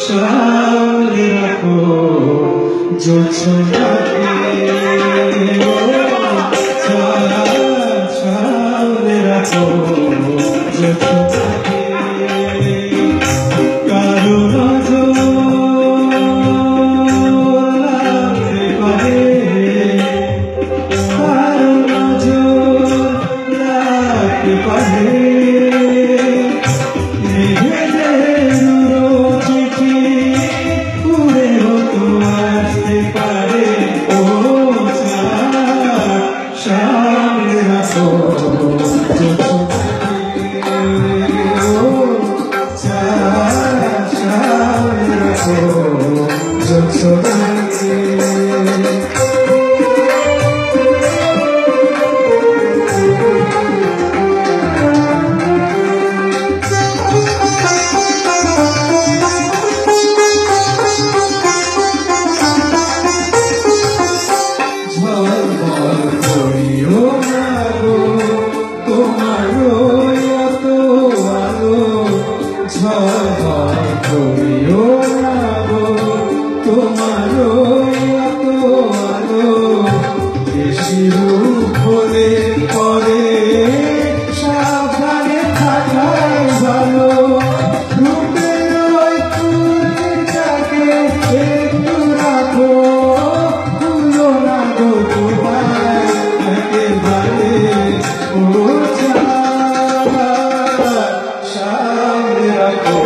সামনে রাখো জোছনাকে, সামনে রাখো জোছনাকে। কারো নজর লাগতে পারে, কারো নজর লাগতে পারে। সামনে রাখো সামনে রাখো জোছনাকে। সাবধানে থাকাই ভালো, রূপের ওই ফুলটাকে একটু রাখো, ভুলো না গো তোমার একেবারে। ও সামনে রাখো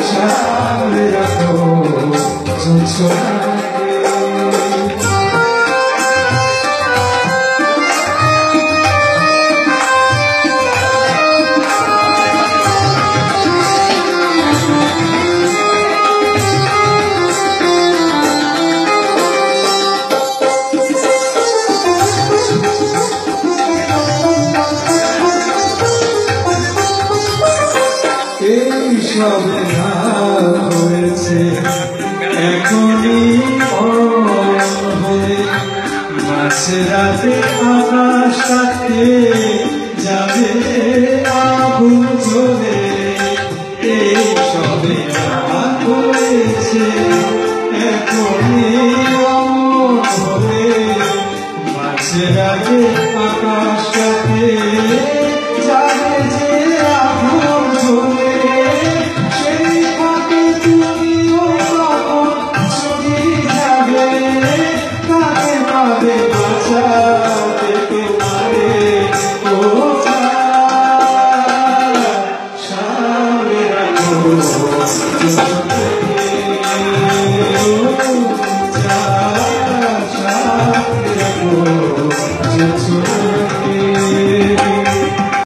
সামনে রাখো জোছনাকে। এই সবে হয়েছে এখনই হয়ে, মাঝরাতে আকাশটাকে যাবে আগুন জ্বলে। এই সবে হয়েছে এখনই হয়ে, মাঝরাতে আকাশটাকে যাবে যে আগুন জ্বলে। Just